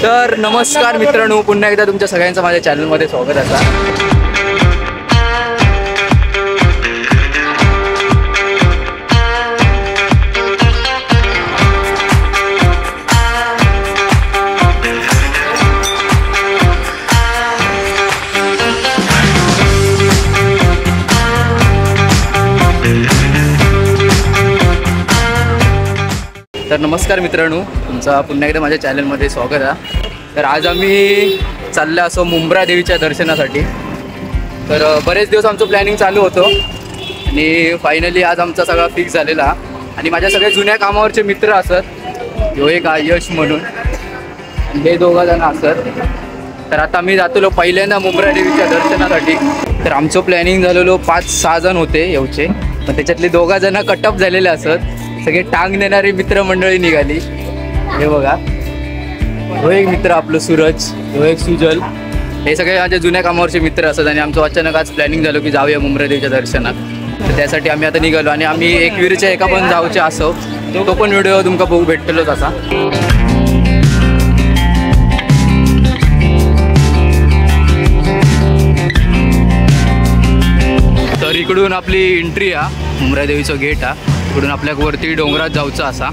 तर नमस्कार मित्रांनो, पुन्हा एकदा तुमच्या सगळ्यांचं माझ्या चॅनलमध्ये स्वागत आहे। तर नमस्कार मित्रांनो, तुमचा पुन्हा एकदा माझ्या चॅनलमध्ये स्वागत आहे। तर आज आम्ही चाललो असो मुंब्रा देवीच्या दर्शनासाठी। तर बरेच दिवस आमचं प्लॅनिंग चालू होतं आणि फायनली आज आमचा सगळा फिक्स झालेला। आणि माझ्या सगळ्या जुन्या कामावरचे मित्र असत, जो एक यश म्हणून आणि हे दोघं जण असत। तर आता मी जातो पहिल्यांदा मुंब्रा देवीच्या दर्शनासाठी। तर आमचं प्लॅनिंग झालेलो 5-6 जण होते येऊचे, पण त्याच्यातले 2 जण कटअप झालेले असत। सगळे टांग नेणारी मित्रमंडळी निघाली। हे बघा, हो एक मित्र आपलं सूरज, हो एक सुजल, हे सगळे माझ्या जुन्या कामावरचे मित्र असतात। आणि आमचं अचानक आज प्लॅनिंग झालं की जाऊया मुंब्रा देवीच्या दर्शनात। तर त्यासाठी आम्ही आता निघालो आणि आम्ही एकविरीच्या एका पण जाऊचे असो, तो पण व्हिडिओ तुमका बघू भेटलेलोच असा। तर इकडून आपली एंट्री आहे, मुंब्रा देवीचं गेट आहे। इकडून आपल्या वरती डोंगरात जाऊचं असा।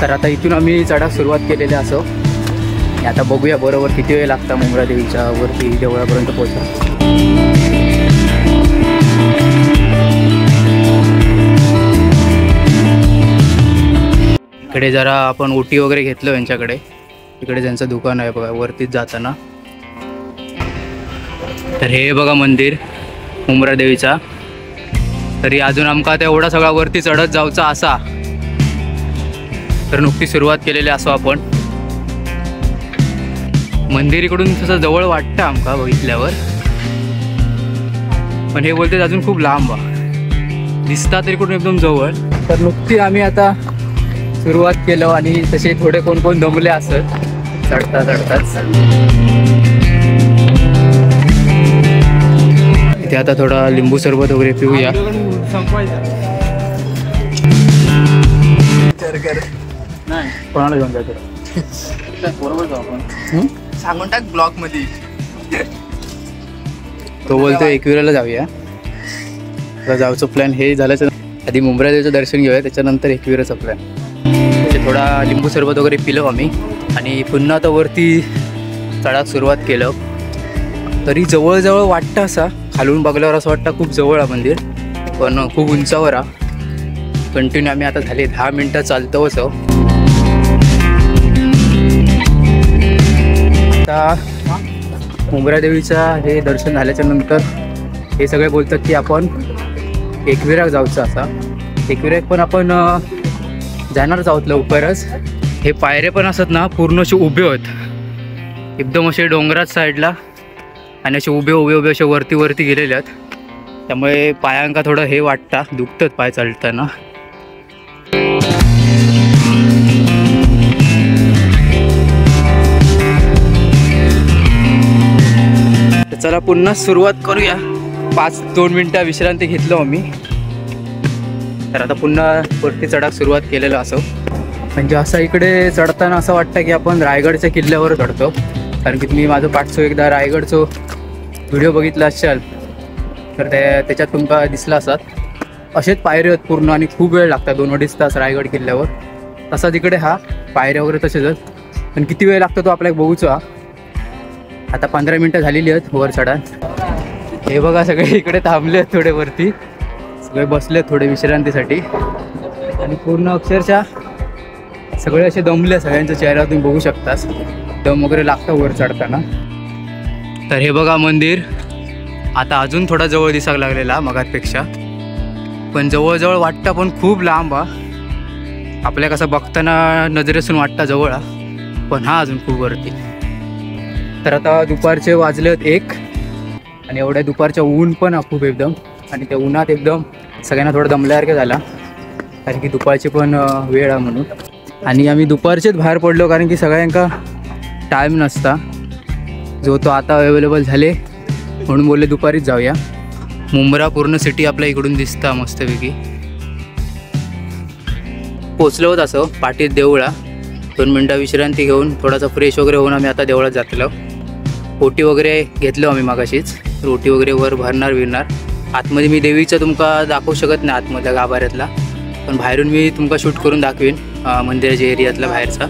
तर आता इथून आम्ही चढाक सुरुवात केलेली असो। आता बघूया बरोबर किती वेळ लागता मुंब्रा देवीच्या वरती देवळापर्यंत पोहोचा। इकडे जरा आपण ओटी वगैरे घेतलं यांच्याकडे, इकडे त्यांचं दुकान आहे बघा वरतीच जाताना। तर हे बघा मंदिर मुंब्रा देवीचा। तरी अजून आमका तेवढा सगळा वरती चढत जाऊचा असा, तर नुकती सुरुवात केलेली असो आपण। मंदिर इकडून तसं जवळ वाटतं आमका बघितल्यावर, पण हे बोलते अजून खूप लांब दिसता तरी इकडून एकदम जवळ। तर नुकती आम्ही आता सुरुवात केलं आणि तसे थोडे कोण कोण दमले असत चढता चढताच। इथे आता थोडा लिंबू सरबत वगैरे पिऊया। कोणाला घेऊन जायचं बरोबर जाऊ आपण, सांगून टाक ब्लॉग मध्ये। तो बोलतो एकविराला जाऊया। जाऊचं प्लॅन हे झाल्याचं आधी मुंब्रा देवीचं दर्शन घेऊया, त्याच्यानंतर एकविराचा प्लॅन। थोडा लिंबू सरबत वगैरे पिलो आम्ही आणि पुन्हा आता वरती चढाक सुरुवात केलं। तरी जवळजवळ वाटतं असा, खालून बघल्यावर असं वाटतं खूप जवळ आहे मंदिर, पण खूप उंचावर आहे। कंटिन्यू आम्ही आता झाले 10 मिनटं चालतो असं। आता मुंब्रा देवीचा हे दर्शन झाल्याच्या नंतर हे सगळे बोलतात की आपण एकविराक जाऊचं असा। एकविराक पण आपण जाणारच आहोत लवकरच। हे पायरे पण असत ना पूर्ण असे उभे होत, एकदम असे डोंगरात साईडला, आणि असे उभे उभे उभे असे वरती वरती गेलेले आहेत। त्यामुळे पायांका थोडं हे वाटतं, दुखतात पाय चालताना। तर चला पुन्हा सुरुवात करूया। 5-2 मिनटं विश्रांती घेतलो आम्ही। तर आता पुन्हा वरती चढाक सुरुवात केलेलं असो। म्हणजे असं इकडे चढताना असं वाटतं की आपण रायगडच्या किल्ल्यावर चढतो, कारण की तुम्ही माझं पाठचं एकदा रायगडचं व्हिडिओ बघितला असाल तर त्याच्यात तुमका दिसला असतात असेच पायरे आहेत पूर्ण, आणि खूप वेळ लागतात, 2-2.5 तास रायगड किल्ल्यावर। तसा तिकडे हा पायऱ्या वगैरे तसेच आहेत, पण किती वेळ लागतो तो आपल्याला बघूचा। आता 15 मिनटं झालेली आहेत वर चढा। हे बघा सगळे इकडे थांबले आहेत, थोडे वरती सगळे बसले थोडे विश्रांतीसाठी, आणि पूर्ण अक्षरशः सगळे असे दमले, सगळ्यांच्या चेहऱ्यावर तुम्ही बघू शकतास, दम वगैरे लागतं वर चढताना। तर हे बघा मंदिर आता अजून थोडा जवळ दिसायला लागलेला मगातपेक्षा, पण जवळजवळ वाटतं पण खूप लांब आपल्या कसं बघताना नजरेसून वाटतं जवळ, पण हा अजून खूप वरती। तर आता दुपारचे वाजलेत 1 आणि एवढ्या दुपारच्या ऊन पण खूप एकदम, आणि त्या उन्हात एकदम सगळ्यांना थोडं दमल्यासारखं झाला, कारण की दुपारची पण वेळ आहे म्हणून। आणि आम्ही दुपारचेच बाहेर पडलो कारण की सगळ्यांका टाईम नसता जो तो आता अवेलेबल झाले म्हणून बोलले दुपारीच जाऊया. मुंब्रा पूर्ण सिटी आपल्या इकडून दिसता मस्तपैकी. पोचलो होत असं पाटीत देवळा. 2 मिनटं विश्रांती घेऊन थोडासा फ्रेश वगैरे होऊन आम्ही आता देवळात जातलो. ओटी वगैरे घेतलो आम्ही मागाशीच. रोटी वगैरे वर भरणार. आतमध्ये मी देवीचं तुमका दाखवू शकत नाही आतमधल्या गाभाऱ्यातला, पण बाहेरून मी तुमका शूट करून दाखवीन मंदिराच्या एरियातला बाहेरचा.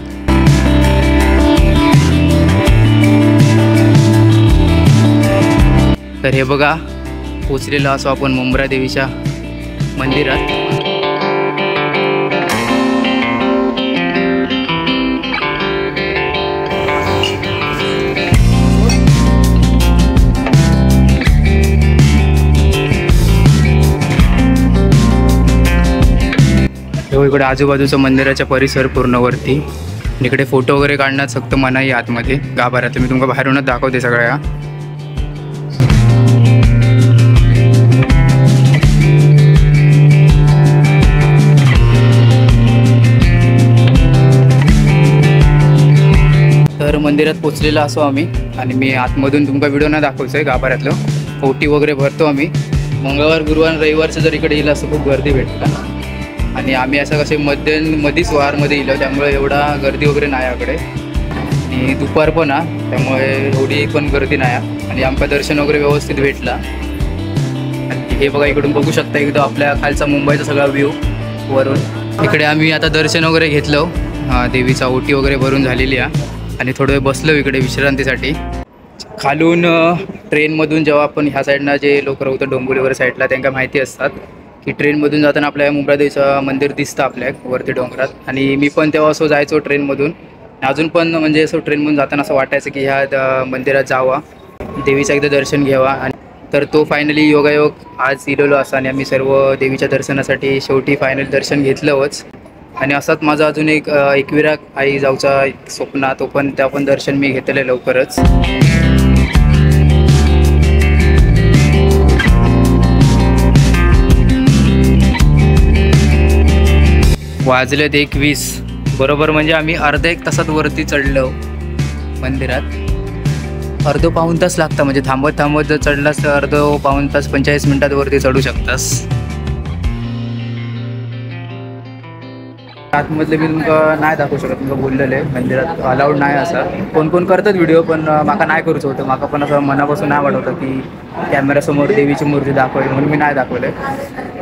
तर हे बघा पोचलेलो असो आपण मुंब्रा देवीच्या मंदिरात. इकडे आजूबाजूचं मंदिराच्या परिसर पूर्ण वरती. इकडे फोटो वगैरे काढण्यात फक्त मनाई आतमध्ये गाभाऱ्यात. मी तुम्हाला बाहेरूनच दाखवते सगळ्या. तर मंदिरात पोचलेला असो आम्ही आणि मी आतमधून तुमका व्हिडिओ नाही दाखवतो आहे गाभाऱ्यातलं. ओटी वगैरे भरतो आम्ही. मंगळवार गुरुवार रविवारचं जर इकडे येईल असं खूप गर्दी भेटतं आणि आम्ही असं कसे मधीच वारमध्ये येलो त्यामुळे एवढा गर्दी वगैरे नाही याकडे. आणि दुपार पण त्यामुळे एवढी पण गर्दी नाही आणि आमका दर्शन वगैरे व्यवस्थित भेटला. आणि हे बघा इकडून बघू शकता एकदम आपल्या खालचा मुंबईचा सगळा व्ह्यू वरून. इकडे आम्ही आता दर्शन वगैरे घेतलं. देवीचा ओटी वगैरे भरून झालेली आहे आणि थोडं वेळ बसलो इकडे विश्रांतीसाठी. खालून ट्रेनमधून जेव्हा आपण ह्या साईडनं जे लोक राहतो डोंबिवली वगैरे साईडला त्यांना माहिती असतात की ट्रेनमधून जाताना आपल्या मुंब्रा देवीचं मंदिर दिसतं आपल्या वरती डोंगरात. आणि मी पण तेव्हा असं जायचो ट्रेनमधून. अजून पण म्हणजे असं ट्रेनमधून जाताना असं वाटायचं की ह्या मंदिरात जावा, देवीचं एकदा दर्शन घ्यावा. आणि तर तो फायनली योगायोग आज इलेलो असा आणि आम्ही सर्व देवीच्या दर्शनासाठी शेवटी फायनल दर्शन घेतलंच. आणि असाच माझा अजून एक एकविरा आई जाऊचा एक स्वप्न, त्या पण दर्शन मी घेतलं लवकरच. वाजलेत 1:20 बरोबर. म्हणजे आम्ही अर्धा 1 तासात वरती चढलो मंदिरात. अर्धो पाऊण तास लागतं म्हणजे थांबत जर चढलास तर अर्धो पाऊण तास 45 मिनिटात वरती चढू शकतास. आतमधले मी तुमका नाही दाखवू शकत. तुमका बोललेलं आहे मंदिरात अलाउड नाही असा. कोण करतात व्हिडिओ पण माका नाही करूच होतं. माका पण असं मनापासून नाही वाटत की कॅमेरासमोर देवीची मूर्ती दाखवायची म्हणून मी नाही दाखवलं.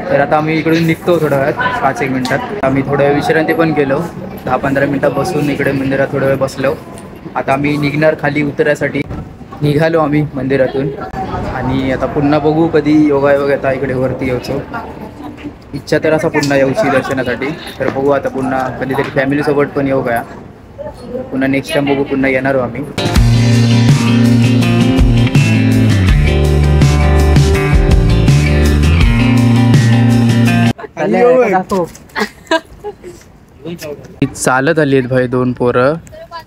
तर आता आम्ही इकडून निघतो थोड्या वेळात 5-1 मिनिटात. आम्ही थोड्या वेळ विश्रांती पण केलो. 10-15 मिनिटं बसून इकडे मंदिरात थोडा वेळ बसलो. आता आम्ही निघणार खाली उतरायसाठी. निघालो आम्ही मंदिरातून आणि आता पुन्हा बघू कधी योगायोग येता इकडे वरती यायचो. इच्छा तर असा पुन्हा येऊची दर्शनासाठी. तर बघू आता पुन्हा कधीतरी फॅमिलीसोबत पण येऊ का. पुन्हा नेक्स्ट टाइम बघू पुन्हा येणार आम्ही. चालत आली आहेत भाई 2 पोरं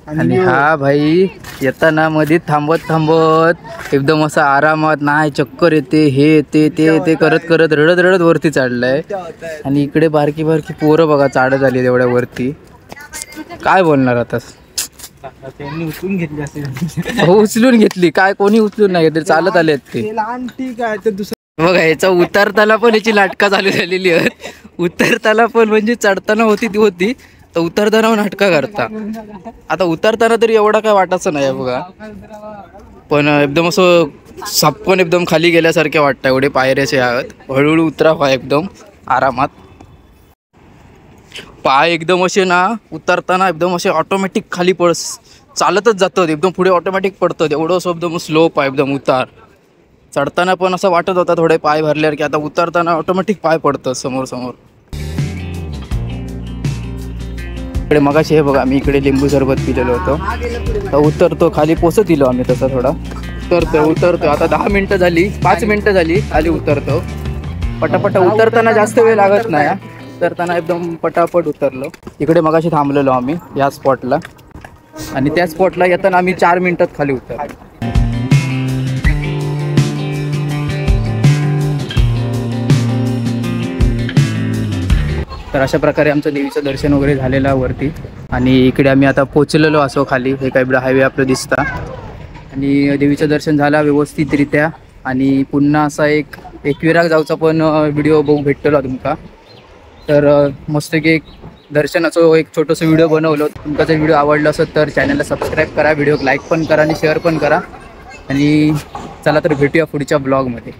आणि हा भाई येताना मध्ये थांबत एकदम असा आरामात नाही चक्कर येते हे येते ते करत रडत वरती चढलाय. आणि इकडे बारकी पोरं बघा चाडत आली एवढ्या वरती. काय बोलणार आता. त्यांनी उचलून घेतली असेल. हो उचलून घेतली. काय कोणी उचलून नाही घेतली. चालत आले आहेत ते. ठीक आहे तर दुसरं बघा याचा उतरताना पण याची नाटकं चालू झालेली आहेत. उतरताना पण म्हणजे चढताना होती तर उतरताना नाटकं करता. आता उतरताना तरी एवढा काय वाटायचं नाही बघा, पण एकदम असं सपकन एकदम खाली गेल्यासारखे वाटतं. एवढे पायऱ्याचे आहेत. हळूहळू उतरा पाय एकदम आरामात. पाय एकदम असे ना उतरताना एकदम असे ऑटोमॅटिक खाली चालतच जातात. एकदम पुढे ऑटोमॅटिक पडतात. एवढं असं एकदम स्लोप आहे एकदम उतार. चढताना पण असं वाटत होता थोडे पाय भरल्यावर की आता उतरताना ऑटोमॅटिक पाय पडतं समोर. इकडे मगाशी हे बघा मी इकडे लिंबू सरबत पिलेलो होतो. तर उतरतो खाली पोचत इलो आम्ही तसा थोडा उतरतो. आता 10 मिनिटं झाली 5 मिनिटं झाली खाली उतरतो. पटापट उतरताना जास्त वेळ लागत नाही. उतरताना एकदम पटापट उतरलो. इकडे मगाशी थांबलेलो आम्ही या स्पॉटला आणि त्या स्पॉटला येताना आम्ही 4 मिनिटात खाली उतरलो. तर अशा प्रकारे आमचं देवीचं दर्शन वगैरे झालेलं आहे वरती. आणि इकडे आम्ही आता पोचलेलो असो खाली. हे काय हायवे आपलं दिसता. आणि देवीचं दर्शन झालं व्यवस्थितरित्या. आणि पुन्हा असा एकविराक जाऊचा पण व्हिडिओ बघू भेटतो तुमका. तर मस्तपैकी एक दर्शनाचं एक छोटंसं व्हिडिओ बनवलं. तुमचा जर व्हिडिओ आवडला असेल तर चॅनलला सबस्क्राईब करा, व्हिडिओ लाईक पण करा आणि शेअर पण करा. आणि चला तर भेटूया पुढच्या ब्लॉगमध्ये.